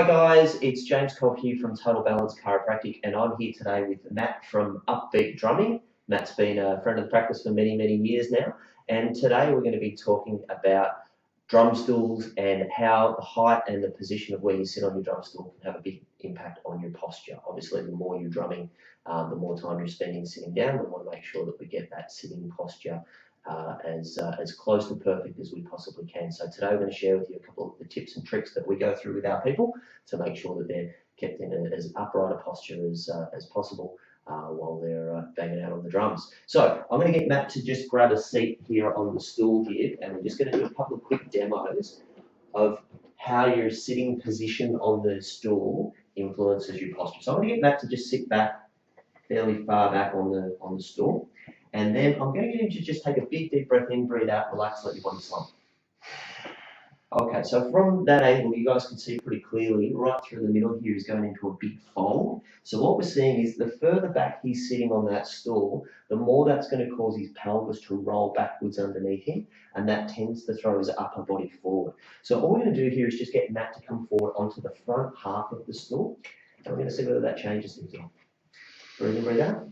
Hi guys, it's James Cobb here from Total Balance Chiropractic, and I'm here today with Matt from Upbeat Drumming. Matt's been a friend of the practice for many years now, and today we're going to be talking about drum stools and how the height and the position of where you sit on your drum stool can have a big impact on your posture. Obviously, the more you're drumming, the more time you're spending sitting down. We want to make sure that we get that sitting posture as close to perfect as we possibly can. So today we're going to share with you a couple of the tips and tricks that we go through with our people to make sure that they're kept in as upright a posture as possible while they're banging out on the drums. So I'm going to get Matt to just grab a seat here on the stool here, and we're just going to do a couple of quick demos of how your sitting position on the stool influences your posture. So I'm going to get Matt to just sit back fairly far back on the stool. And then I'm going to get him to just take a big deep breath in, breathe out, relax, let your body slump. Okay, so from that angle, you guys can see pretty clearly, right through the middle here is going into a big fold. So what we're seeing is the further back he's sitting on that stool, the more that's going to cause his pelvis to roll backwards underneath him, and that tends to throw his upper body forward. So all we're going to do here is just get Matt to come forward onto the front half of the stool, and we're going to see whether that changes things. Breathe in, breathe out.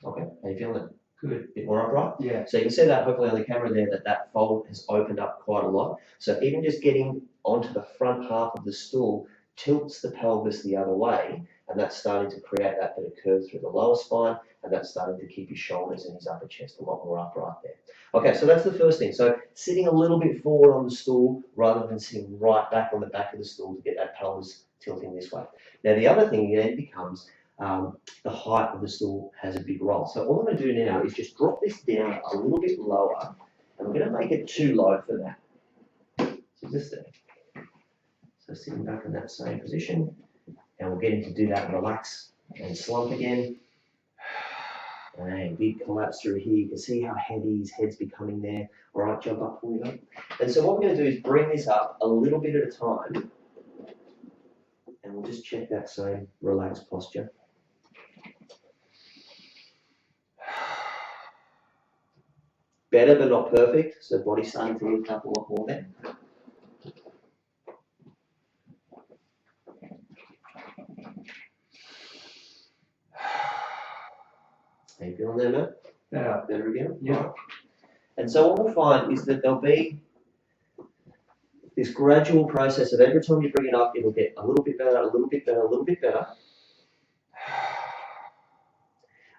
Okay, how you feeling? Good. A bit more upright? Yeah. So you can see that hopefully on the camera there that fold has opened up quite a lot. So even just getting onto the front half of the stool tilts the pelvis the other way, and that's starting to create that bit of curve through the lower spine, and that's starting to keep his shoulders and his upper chest a lot more upright there. Okay, so that's the first thing. So sitting a little bit forward on the stool rather than sitting right back on the back of the stool to get that pelvis tilting this way. Now the other thing then becomes the height of the stool has a big role. So all I'm going to do now is just drop this down a little bit lower, and I'm going to make it too low for that. So just there. So sitting back in that same position, and we'll get him to do that, relax and slump again. And big collapse through here. You can see how heavy his head's becoming there. All right, jump up for me. And so what we're going to do is bring this up a little bit at a time, and we'll just check that same relaxed posture. Better but not perfect, so body starting to lift up a lot more there. How you feeling there, Matt? Better. Better again? Yeah. Right. And so what we'll find is that there'll be this gradual process of every time you bring it up, it'll get a little bit better, a little bit better, a little bit better,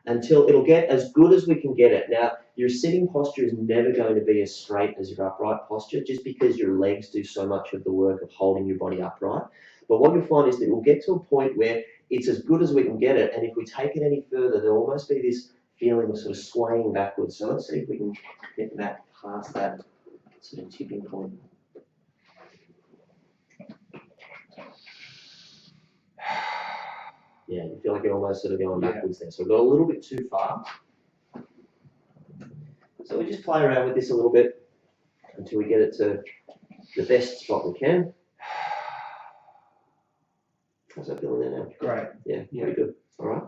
until it'll get as good as we can get it. Now, your sitting posture is never going to be as straight as your upright posture, just because your legs do so much of the work of holding your body upright. But what you'll find is that we'll get to a point where it's as good as we can get it, and if we take it any further, there'll almost be this feeling of sort of swaying backwards. So let's see if we can get that past that sort of tipping point. Yeah, you feel like you're almost sort of going backwards there. So we've got a little bit too far. So we just play around with this a little bit until we get it to the best spot we can. How's that feeling there now? Great. Yeah, very good. All right.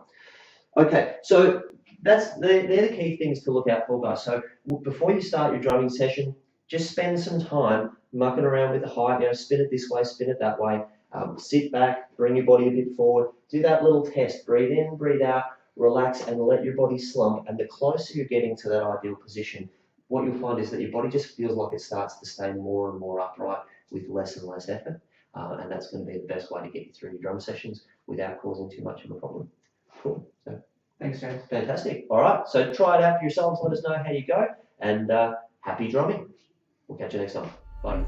Okay, so they're the key things to look out for, guys. So before you start your drumming session, just spend some time mucking around with the height. Spin it this way, spin it that way. Sit back, bring your body a bit forward. Do that little test. Breathe in, breathe out, relax, and let your body slump. And the closer you're getting to that ideal position, what you'll find is that your body just feels like it starts to stay more and more upright with less and less effort. And that's going to be the best way to get you through your drum sessions without causing too much of a problem. Cool. So, thanks, James. Fantastic. All right. So try it out for yourselves. Let us know how you go. And happy drumming. We'll catch you next time. Bye.